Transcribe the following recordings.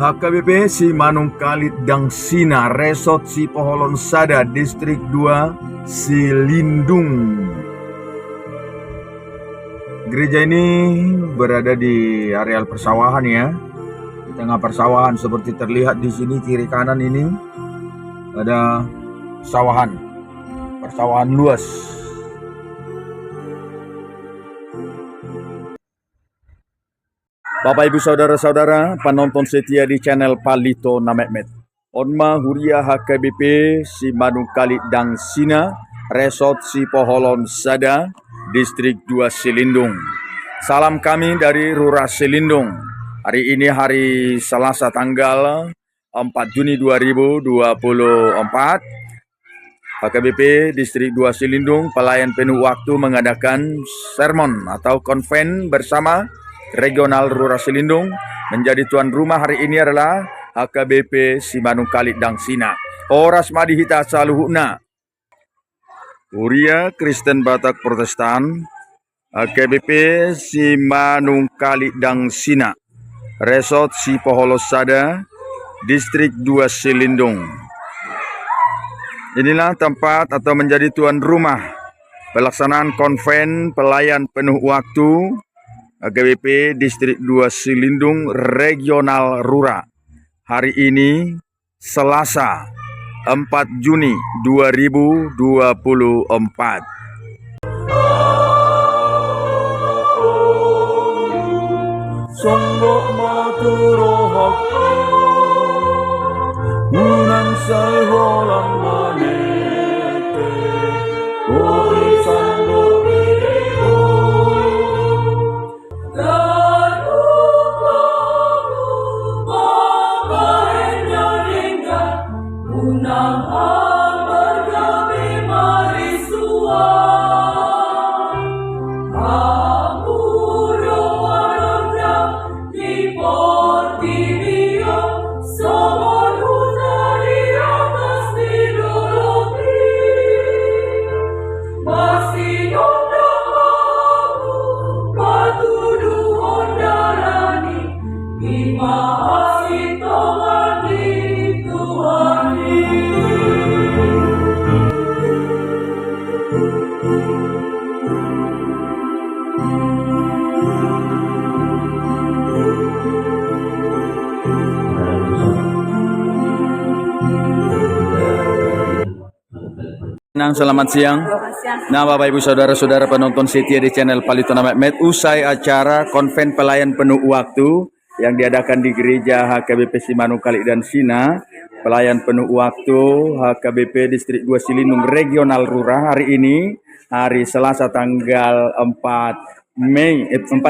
HKBP Simanung Kalit Dangsina Resort Sipoholon Sada Distrik 2 Silindung. Gereja ini berada di areal persawahan ya. Di tengah persawahan seperti terlihat di sini kiri kanan ini ada persawahan luas. Bapak Ibu Saudara-saudara penonton setia di channel Palito Namekmet. Onma Huria HKBP Simanung Kalit Dangsina Resort Sipoholon Sada Distrik 2 Silindung. Salam kami dari Rura Silindung. Hari ini hari Selasa tanggal 4 Juni 2024. HKBP Distrik 2 Silindung pelayan penuh waktu mengadakan sermon atau konven bersama Regional Rura Silindung. Menjadi tuan rumah hari ini adalah HKBP Simanung Kalit Dangsina. Horas Madihita Saluhuna. Huria Kristen Batak Protestan. HKBP Simanung Kalit Dangsina. Resort Sipoholon Sada Distrik 2 Silindung. Inilah tempat atau menjadi tuan rumah pelaksanaan konven pelayan penuh waktu HKBP Distrik 2 Silindung Regional Rura. Hari ini Selasa 4 Juni 2024. Songo maturo hakku unang salholang manete orisan diriku Selamat siang. Nah, Bapak Ibu Saudara-saudara penonton setia di channel Palito Namekmet, usai acara konven pelayan penuh waktu yang diadakan di gereja HKBP Simanung Kalit Dangsina, pelayan penuh waktu HKBP Distrik 2 Silindung Regional Rura hari ini, hari Selasa tanggal 4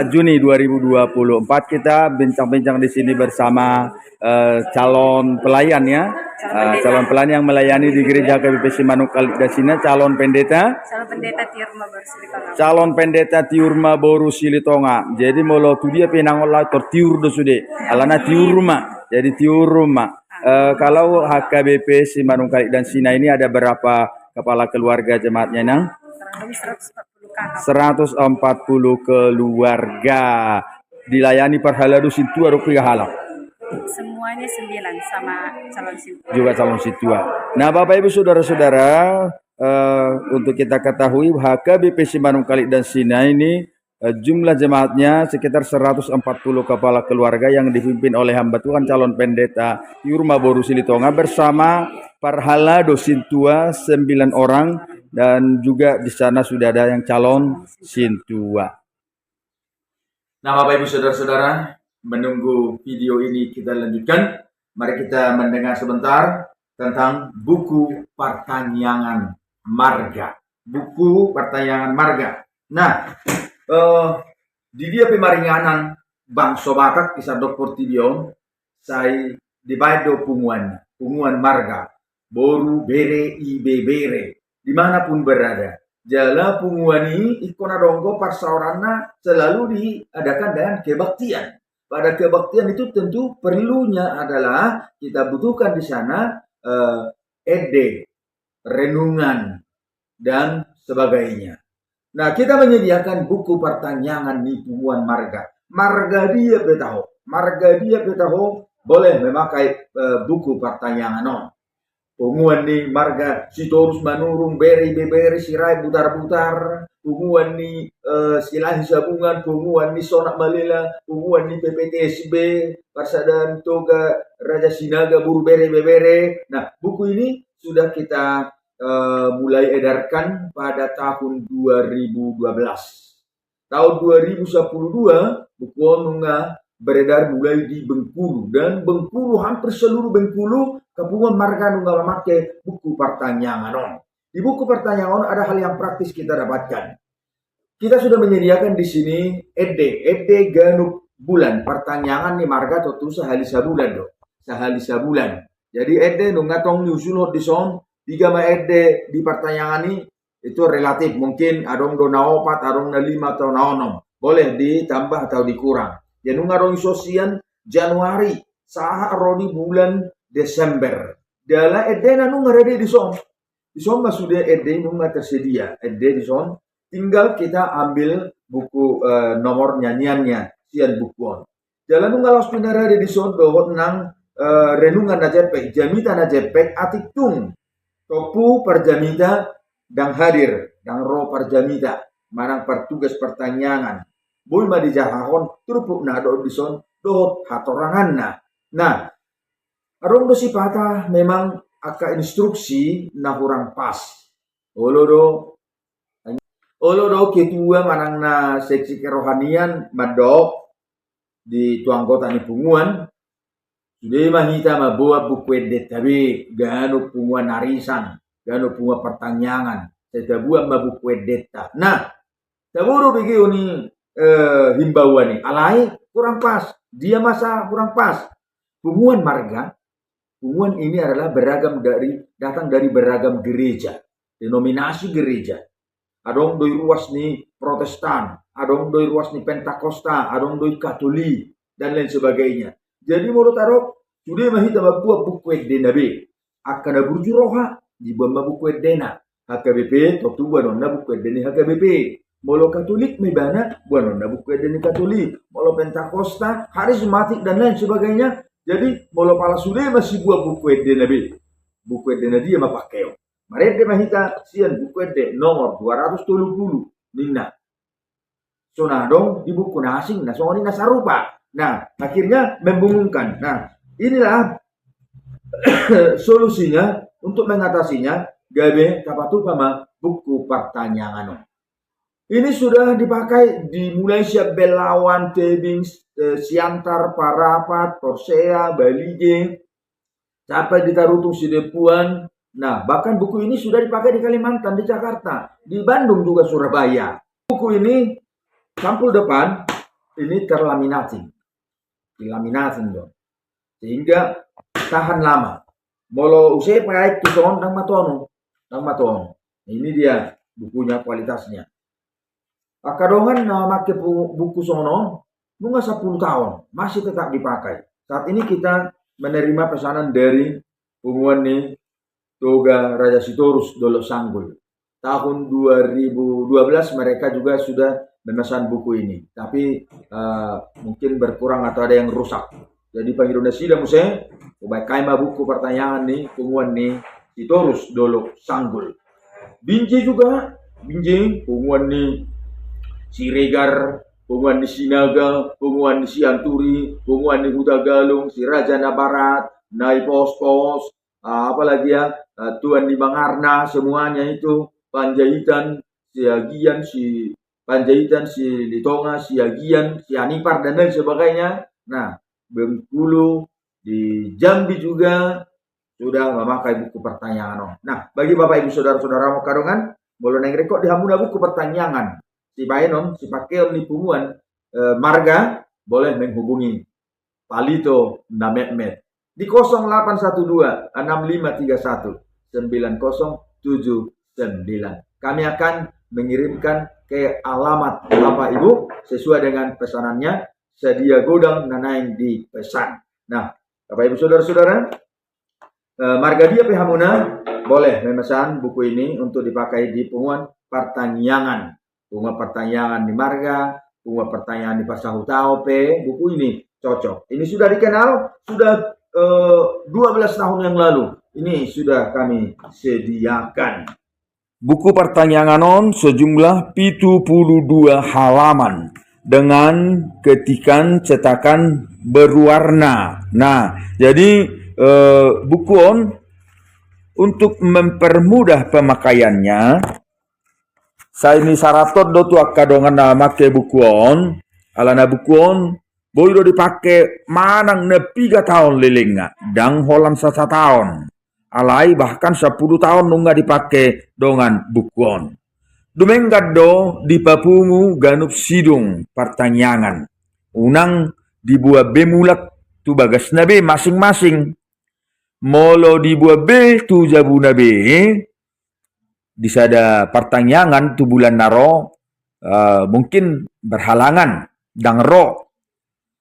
Juni 2024, kita bincang-bincang di sini bersama calon pelayan ya. Calon pelayan yang melayani di gereja HKBP Simanung Kalit Dangsina, calon pendeta Tiurma Boru Silitonga. Jadi molo tu dia penangola tiur do sude alana tiurma. Jadi tiurma. Kalau HKBP Simanung Kalit Dangsina ini ada berapa kepala keluarga jemaatnya nang? 140 keluarga. Dilayani per haladu situa do halam. Semuanya 9 sama calon situa. Juga calon situa. Nah, Bapak Ibu Saudara-saudara, untuk kita ketahui HKBP Simanung Kalit Dangsina ini jumlah jemaatnya sekitar 140 kepala keluarga yang dipimpin oleh hamba Tuhan calon pendeta Yurma Boru Silitonga bersama Parhala Dosintua 9 orang, dan juga di sana sudah ada yang calon sintua. Nah, Bapak Ibu Saudara-saudara, menunggu video ini kita lanjutkan. Mari kita mendengar sebentar tentang buku Pertanyaan Marga. Buku Pertanyaan Marga. Nah, di dia pemaringanan Bang Sobatak kisah Dr. Tidion, saya dibayar punguan marga, boru bere ibe bere, dimanapun berada. Jala punguan ini ikona donggo parsaorana selalu diadakan dengan kebaktian. Pada kebaktian itu tentu perlunya adalah kita butuhkan di sana ede, renungan, dan sebagainya. Nah, kita menyediakan buku pertanyaan di punguan marga. Marga dia betaho boleh memakai buku pertanyaan on. Punguan ni marga sitorus manurung beri beberi sirai butar-butar. Punguan ni silahi sabungan, punguan ni sonak malela, punguan ni PPTSB, Parsadan Toga Raja Sinaga buru bere bebere. Nah, buku ini sudah kita mulai edarkan pada tahun 2012. Tahun 2012 buku onunga beredar mulai di Bengkulu, dan Bengkulu hampir seluruh Bengkulu kepungan marga nunggal memakai buku pertanyaan. Di buku pertanyaan ada hal yang praktis kita dapatkan. Kita sudah menyediakan di sini ede ganuk bulan pertanyaan nih marga tentu sehali sabulan. Jadi ede nungatong nyusul di son 3 ede di pertanyaan ini itu relatif, mungkin adong dona opat, adong na 5 atau na 6. Boleh ditambah atau dikurang. Yang ngarong sosian Januari saha rodi bulan Desember. Dala edena nu ngarede di son. Di son sudah ede nu tersedia. Ede di son. Tinggal kita ambil buku nomor nyanyiannya sian bukuan. Jalan nu ngalos pinarade di son dohot nang renungan na jepek, jamita na jepek atiktung. Topu perjamita dang hadir, dang ro perjamita, manang pertugas pertanyaan. Boy ma dijahahon trupuk na do dison dohot hatorangan na. Nah, arong do sipata memang aka instruksi na kurang pas. Olo do ketua manang na seksi kerohanian madok di tuang kota ni punguan. Sudah mahita mabawa buku edet tabi gano punguan arisan, gano punguan pertanyaan. Saya buat buku edet. Nah, taburu begitu ni himbauan nih, alai kurang pas, dia masa kurang pas. Punguan marga, punguan ini adalah datang dari beragam gereja, denominasi gereja. Adong doi ruas nih Protestan, adong doi ruas nih Pentakosta, adong doi Katolik dan lain sebagainya. Jadi menurut Arok sudah mahita buat buku nabi akan burju roha di bawah buku dena HKBP totu buanonna buku deni HKBP. Molo Katolik mebana bukan na buku edeni Katolik, molo Pentakosta, karismatik dan lain sebagainya. Jadi molo pala sudah masih buat buku edeni nabi. Buku edeni dia mapakeo. Mereka mahita sian buku edeni nomor 270 nina. So nah dong di buku asing, nah soalnya nasarupa. Nah akhirnya membingungkan. Nah inilah solusinya untuk mengatasinya. Gabe kapatu sama buku pertanyaan. Ini sudah dipakai dimulai siap Belawan, Tebing, Siantar, Parapat, Porsea, Balige, sampai di Tarutung, Sidepuan. Nah, bahkan buku ini sudah dipakai di Kalimantan, di Jakarta, di Bandung juga, Surabaya. Buku ini sampul depan ini terlaminating, dilaminating dong, sehingga tahan lama. Molo usai pakai tuson dan matono. Ini dia bukunya kualitasnya. Akadongan make buku sono nunggu 10 tahun masih tetap dipakai. Saat ini kita menerima pesanan dari punguan nih Toga Raja Sitorus Dolok Sanggul. Tahun 2012 mereka juga sudah memesan buku ini, tapi mungkin berkurang atau ada yang rusak. Jadi Pak Indonesia museh baik buku pertanyaan nih punguan nih Sitorus Dolok Sanggul. Binji juga punguan nih Siregar, punguan di Sinaga, punguan di Sianturi, punguan di Huta Galung, si Raja Barat, Nai Pos-Pos, apalagi ya, Tuan di Bangarna, semuanya itu, Panjaitan, si Agian, si Litonga, si Agian, si Anipar, dan lain sebagainya. Nah, Bengkulu, di Jambi juga, sudah memakai buku pertanyaan. Nah, bagi Bapak Ibu Saudara-saudara mau kadongan, boleh neng rekod di hamuna buku pertanyaan. Si Baenon, si Pakeon di punguan marga boleh menghubungi Palito Nametmet di 0812 6531 9079. Kami akan mengirimkan ke alamat Bapak Ibu sesuai dengan pesanannya. Sedia godang nanaing di pesan. Nah, Bapak Ibu Saudara-saudara, marga dia Pehamuna boleh memesan buku ini untuk dipakai di punguan pertanyaan. Bunga pertanyaan di marga, bunga pertanyaan di Pasahutao P, buku ini cocok. Ini sudah dikenal, sudah 12 tahun yang lalu. Ini sudah kami sediakan. Buku pertanyaan sejumlah 72 halaman dengan ketikan cetakan berwarna. Nah, jadi buku untuk mempermudah pemakaiannya, saya ini saratot do tu akadongan na make buku alana buku boy do dipake manang na 3 tahun lelengga dang holan 1 tahun. Alai bahkan 10 tahun nungga dipake dongan bukuon. Dumenggad do di papungu ganup sidung pertanyaan. Unang dibuat bemulak tu bagas nabe masing-masing. Molo dibuat be tu jabu nabe. Disada pertanyaan tu bulan naro mungkin berhalangan dang ro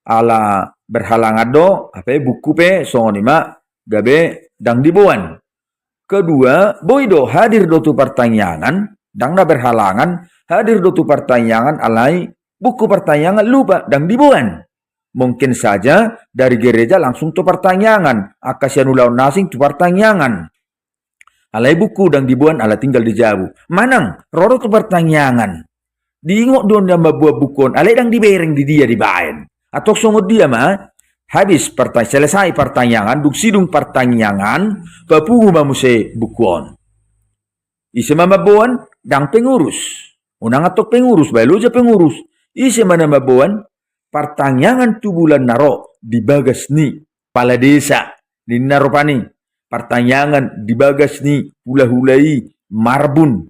ala berhalangan do apa buku pe sonima gabe dang dibuan. Kedua, boy do hadir do tu pertanyaan, dang na berhalangan, hadir do tu pertanyaan alai buku pertanyaan lupa dang dibuan. Mungkin saja dari gereja langsung tu pertanyaan, akasian ulau nasing tu pertanyaan. Alai buku dang dibuan ala tinggal dijawab. Manang, roro tu pertanyaan. Diingok don yang membuat bukon, alai dang dibereng di dia dibaen. Atau sungguh dia mah, habis selesai pertanyaan, duk sidung pertanyaan, papungu mamuse bukuan. Isi mamabuan, dang pengurus. Unang atok pengurus, bailo aja pengurus. Isi mana mabuan, pertanyaan tu bulan naro, di bagas ni, pala desa, di naropani. Pertanyaan di bagas ni, hula-hulai, marbun.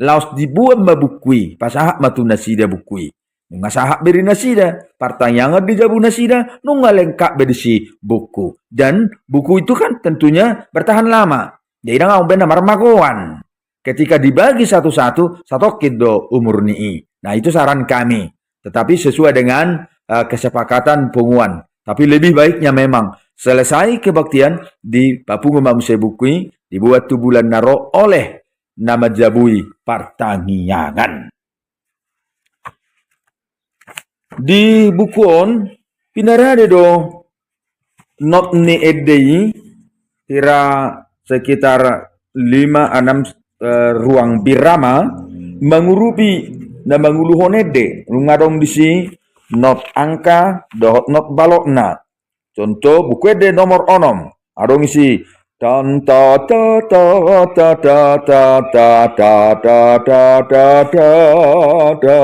Laos dibuat mabukui, pasahak matu nasida bukui. Nunga sahak beri nasida, pertanyaan di jabu nasida, nunga lengkap berisi buku. Dan buku itu kan tentunya bertahan lama. Jadi nang benar marmakuan. Ketika dibagi satu-satu, satu kido umur ni. Nah itu saran kami. Tetapi sesuai dengan kesepakatan punguan. Tapi lebih baiknya memang selesai kebaktian di Papungu Mamuse Bukui, dibuat tu bulan naro oleh nama jabui pertanyaan. Di bukuon pinarade do not ni edei kira sekitar 5-6 ruang birama mengurupi na manguluhon ede ngadong disi not angka dohot not balokna. Contoh buku ede nomor onom adong isi tan ta ta ta ta ta ta ta ta ta ta ta ta ta.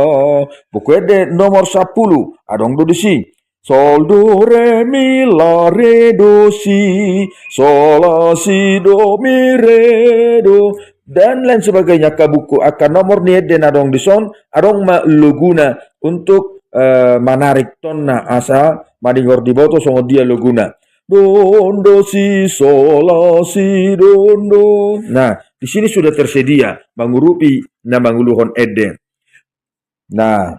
Buku ede nomor 10 adong do disi sol do re mi la re do si sol la si do mi re do dan lain sebagainya ke buku akan nomor ni ede adong dison adong ma luguna untuk menarik tonna asa madingor diboto songo dia luguna don do si sol la si don do. Nah, di sini sudah tersedia mengurupi na manguluhon ede. Nah,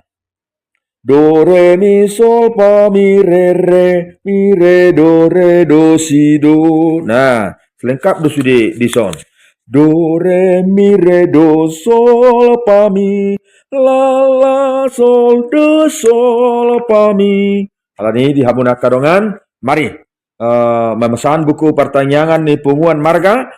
do re mi sol fa mi re do si do. Nah, selengkap do sudah di son. Do re mi re do sol fa mi la la sol do sol fa mi. Hal ini dihabun akadongan. Mari memesan buku pertanyaan nih punguan marga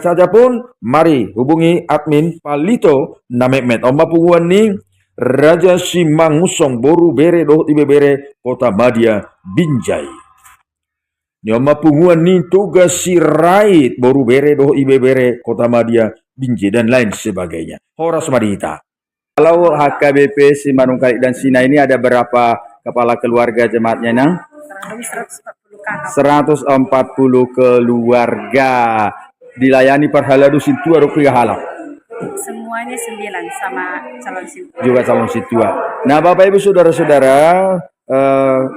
saja pun mari hubungi admin Palito Namemet Oma punguan nih Raja Simangusong Boru Bere Doh Ibe Bere Kota Madia Binjai. Oma punguan nih tugas sirait Boru Bere Doh Ibe Bere Kota Madia Binjai dan lain sebagainya. Horas Madita. Kalau HKBP Simanung Kali dan Sina ini ada berapa kepala keluarga jemaatnya nang? 140 keluarga dilayani per haladu situa 20 halak. Semuanya 9 sama calon sintua. Juga calon situa. Nah, Bapak Ibu saudara-saudara,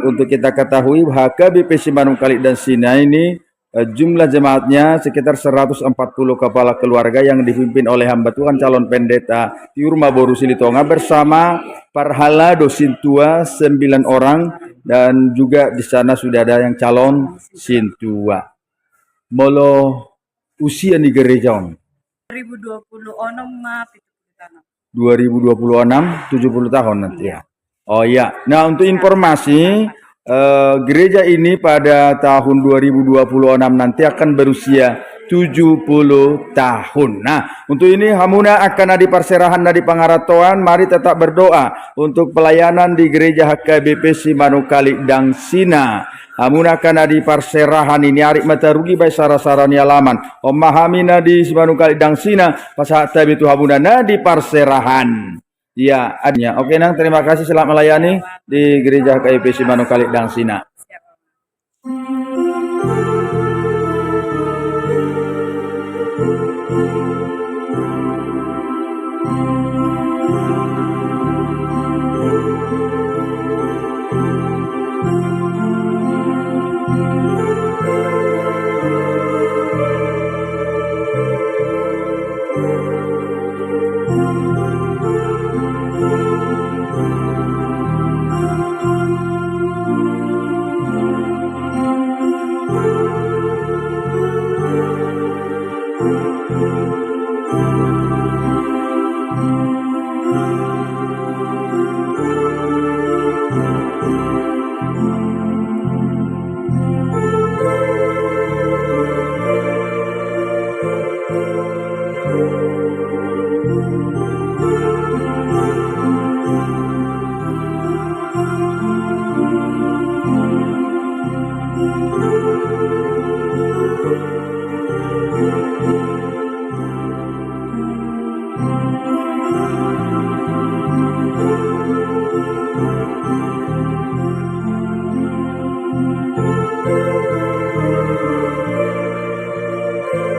untuk kita ketahui HKBP Simanung Kali dan Sina ini jumlah jemaatnya sekitar 140 kepala keluarga yang dipimpin oleh hamba Tuhan calon pendeta Tiurma Boru Silitonga bersama Parhalado Sintua 9 orang dan juga di sana sudah ada yang calon sintua. Molo usia di gereja 2026 mah 2026 70 tahun nanti ya. Oh iya. Nah, untuk informasi gereja ini pada tahun 2026 nanti akan berusia 70 tahun. Nah, untuk ini Hamuna akan ada perserahan dari pangaratoan. Mari tetap berdoa untuk pelayanan di gereja HKBP Simanukali Dang Sina. Hamuna akan ada perserahan ini arik mata rugi baik sarasarani alaman. Memahami nadi Simanukali Dang Sina pasal tabi itu Hamuna nadi perserahan. Ya, adanya. Oke, Nang, terima kasih selamat melayani di gereja HKBP Simanukali Dang Sina.